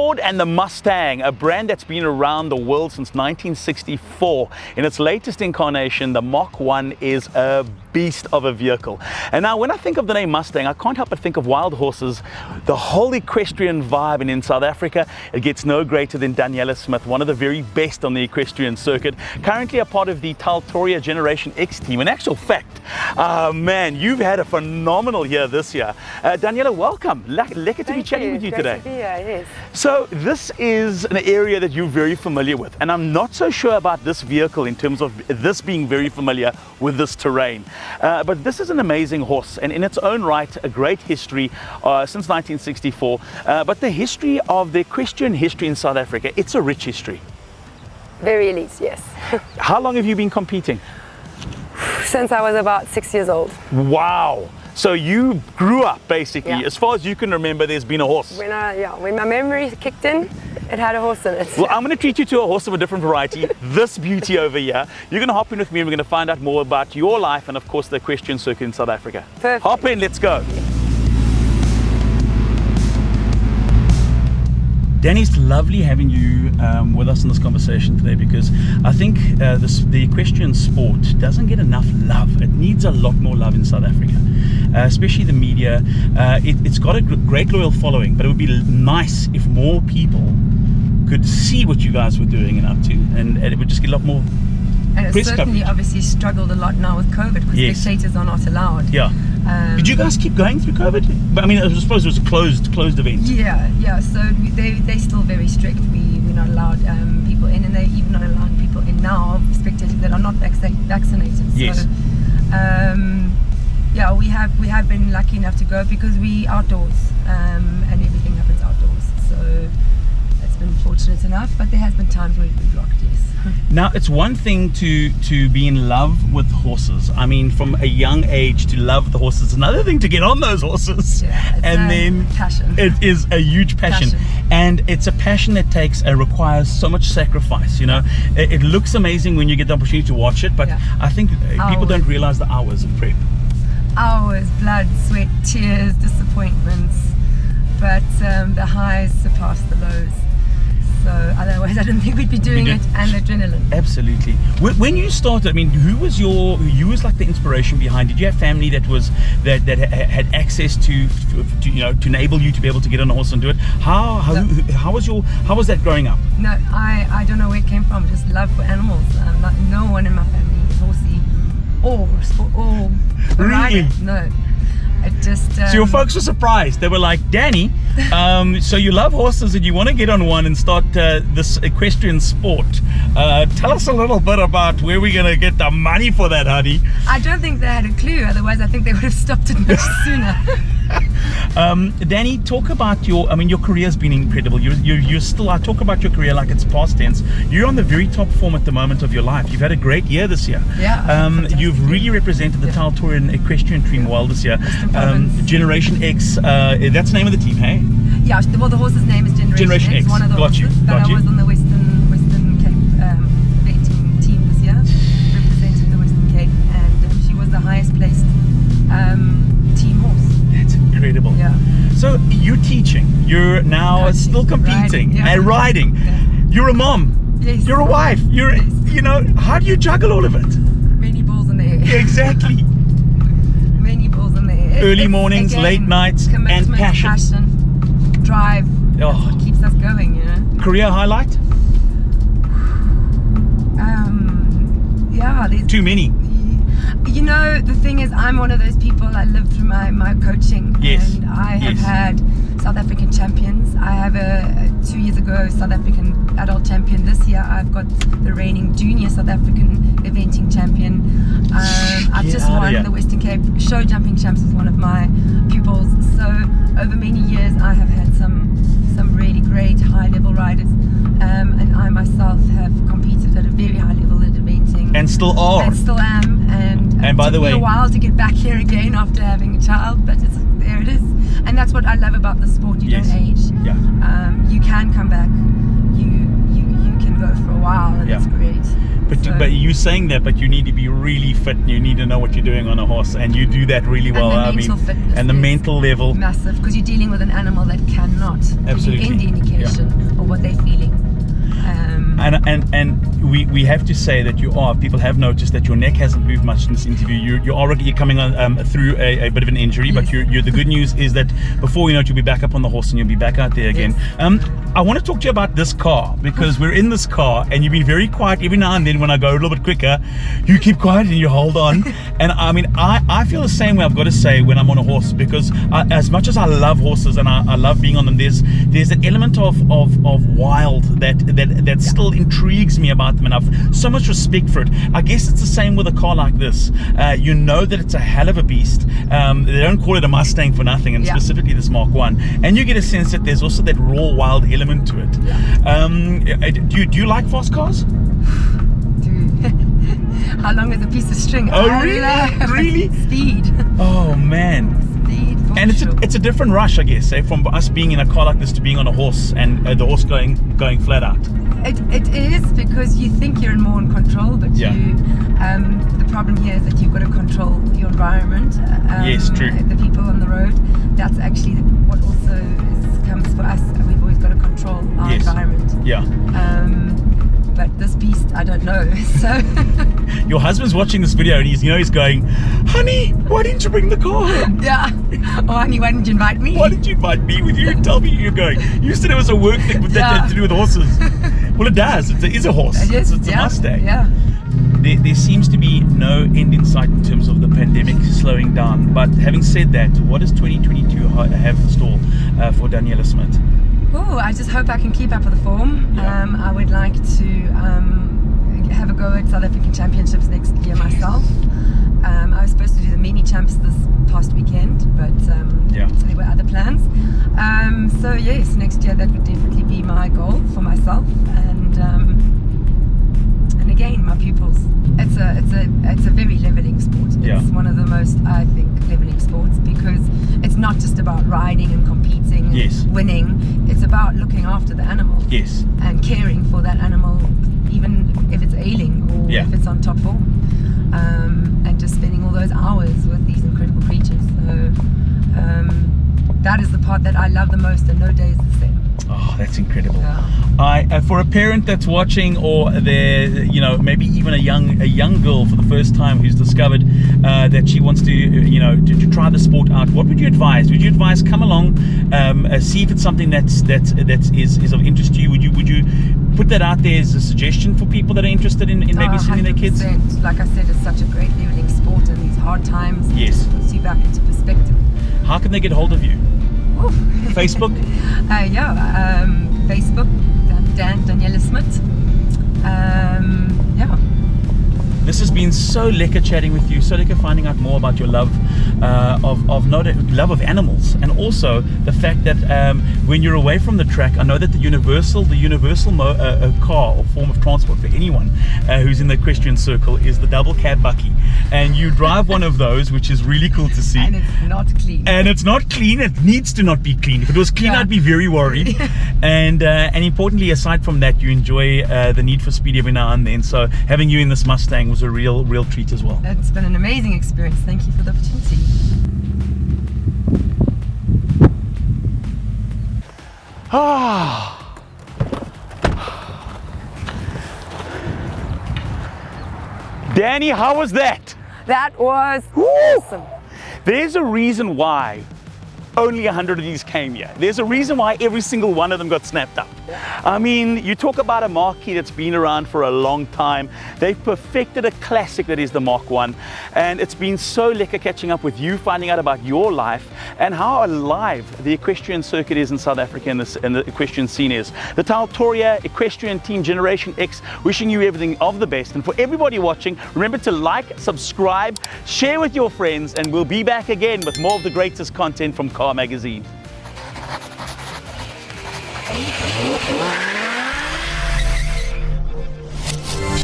Ford and the Mustang, a brand that's been around the world since 1964. In its latest incarnation, the Mach 1 is a beast of a vehicle. And now when I think of the name Mustang, I can't help but think of wild horses, the whole equestrian vibe. And in South Africa, it gets no greater than Daniela Smit, one of the very best on the equestrian circuit, currently a part of the Taltoria Generation X team. In actual fact, man, you've had a phenomenal year this year. Daniela, welcome. Lekker to be chatting with you today. To be here, yes. So this is an area that you're very familiar with, and I'm not so sure about this vehicle in terms of this being very familiar with this terrain. But this is an amazing horse, and in its own right, a great history since 1964. But the history of the equestrian history in South Africa, it's a rich history. Very elite, yes. How long have you been competing? Since I was about 6 years old. Wow. So you grew up basically, Yeah. as far as you can remember, there's been a horse. When my memory kicked in, it had a horse in it. Well, I'm going to treat you to a horse of a different variety. This beauty over here. You're going to hop in with me and we're going to find out more about your life and, of course, the equestrian circuit in South Africa. Perfect. Hop in, let's go. Danny, it's lovely having you with us in this conversation today, because I think the equestrian sport doesn't get enough love. It needs a lot more love in South Africa, especially the media. It's got a great loyal following, but it would be nice if more people could see what you guys were doing and up to, and it would just get a lot more. And it's certainly obviously struggled a lot now with COVID, because Yes. spectators are not allowed. Yeah. Did you guys keep going through COVID? I mean, I suppose it was a closed event. Yeah. So they're still very strict. We're not allowed people in, and they're even not allowing people in now, spectators that are not vaccinated. Yes. So, yeah, we have been lucky enough to go because we outdoors, and everything happens outdoors. So it's been fortunate enough, but there has been times where we've rocked, yes. Now, it's one thing to be in love with horses. I mean, from a young age to love the horses. Another thing to get on those horses. Yeah, it's and then passion. It is a huge passion. And it's a passion that requires so much sacrifice. You know, it looks amazing when you get the opportunity to watch it, but Yeah. I think people don't realize the hours of prep. Hours, blood, sweat, tears, disappointments, but the highs surpass the lows. So otherwise I don't think we'd be doing it, and adrenaline. Absolutely. When you started, I mean, who was like the inspiration behind? Did you have family that had access to enable you to be able to get on a horse and do it? How was that growing up? No, I don't know where it came from. Just love for animals. No one in my family is horsey or Really? rider. No. It just, So your folks were surprised. They were like, Danny, so you love horses and you want to get on one and start this equestrian sport. Tell us a little bit about where we're going to get the money for that, honey. I don't think they had a clue. Otherwise, I think they would have stopped it much sooner. Danny, talk about your career's been incredible. You're still, I talk about your career like it's past tense. You're on the very top form at the moment of your life. You've had a great year this year. Yeah. You've really represented the Taltorian equestrian team well this year. Generation X, that's the name of the team, hey? Yeah, well, the horse's name is Generation X. One of the horses, but I was on the Western Cape eventing team this year, representing the Western Cape, and she was the highest placed team horse. That's incredible. Yeah. So you're teaching, you're now Coaching, still competing riding, yeah. and riding. Yeah. You're a mom. Yes. You're a wife. Yes. How do you juggle all of it? Many balls in the air. Exactly. Many balls in the air. Early mornings, late nights, and commitment, passion. Drive. That's what keeps us going, you know. Career highlight? Yeah, there's Too many. You know, the thing is, I'm one of those people. I live through my coaching, Yes. and I have Yes. had South African champions. I have a 2 years ago South African adult champion. This year I've got the reigning junior South African eventing champion. I've Get just outta won here. the Western Cape show jumping champs with one of my pupils. So over many years I have had some really great high level riders, and I myself have competed at a very high level at eventing. And still are. And still am, and by it the took way, me a while to get back here again after having a child, but there it is. And that's what I love about the sport. You Yes. don't age. Yeah. You can come back. You can go for a while, and Yeah. it's great. But you saying that, but you need to be really fit. You need to know what you're doing on a horse, and you do that really well. And the mental fitness and the mental level, massive, because you're dealing with an animal that cannot give you any indication of what they're feeling. And we have to say that people have noticed that your neck hasn't moved much in this interview. You're coming on through a bit of an injury, but the good news is that before you know it, you'll be back up on the horse and you'll be back out there again. I want to talk to you about this car, because we're in this car and you've been very quiet. Every now and then when I go a little bit quicker, you keep quiet and you hold on. And I mean, I feel the same way, I've got to say, when I'm on a horse, because as much as I love horses and I love being on them, there's an element of wild that still intrigues me about them, and I've so much respect for it. I guess it's the same with a car like this. You know that it's a hell of a beast. They don't call it a Mustang for nothing, and specifically this Mach 1. And you get a sense that there's also that raw, wild element to it. Do you like fast cars? How long is a piece of string? Oh, really? Speed. Oh, man. Speed. And it's a different rush, I guess, from us being in a car like this to being on a horse and the horse going flat out. It is, because you think you're more in control, but the problem here is that you've got to control your environment. Yes, true. The people on the road. That's actually what also comes for us. We've always got to control our environment. Yeah. But this beast, I don't know. So your husband's watching this video and he's going, honey, why didn't you bring the car home? Yeah. Oh, honey, why didn't you invite me? Why didn't you invite me with you and tell me you're going? You said it was a work thing that had to do with horses. Well, it does. It is a horse. It's a Mustang. Yeah. There seems to be no end in sight in terms of the pandemic slowing down. But having said that, what does 2022 have in store for Daniela Smit? Oh, I just hope I can keep up with the form. I would like to have a go at South African Championships next year myself. I was supposed to do the mini champs this past weekend, but there were other plans. So yes, next year that would definitely be my goal for myself, and again my pupils. It's a very leveling sport. It's one of the most, I think, leveling sports, because it's not just about riding and competing and winning. It's about looking after the animal and caring for that animal, even if it's ailing or if it's on top form, and just spending all those hours with these incredible creatures. So that is the part that I love the most, and no day is the same. Oh, that's incredible. For a parent that's watching, or maybe even a young girl for the first time who's discovered that she wants to try the sport out, what would you advise? Would you advise come along, see if it's something that is of interest to you? Would you put that out there as a suggestion for people that are interested in maybe sending their kids? Like I said, it's such a great leveling sport, and these hard times puts you back into perspective. How can they get hold of you? Facebook? Facebook, Daniela Smit. This has been so lekker chatting with you, so lekker finding out more about your love love of animals, and also the fact that when you're away from the track, I know that the universal car or form of transport for anyone who's in the equestrian circle is the double cab bucky, and you drive one of those, which is really cool to see. And it's not clean. And it's not clean. It needs to not be clean. If it was clean, I'd be very worried. And importantly, aside from that, you enjoy the need for speed every now and then. So having you in this Mustang was a real treat as well. It's been an amazing experience. Thank you for the opportunity. Danny, how was that? That was awesome. There's a reason why only 100 of these came here. There's a reason why every single one of them got snapped up. I mean, you talk about a marquee that's been around for a long time. They've perfected a classic that is the Mach 1, and it's been so lekker catching up with you, finding out about your life and how alive the equestrian circuit is in South Africa and the equestrian scene is. The Taltoria Equestrian Team Generation X wishing you everything of the best, and for everybody watching, remember to like, subscribe, share with your friends, and we'll be back again with more of the greatest content from Car Magazine.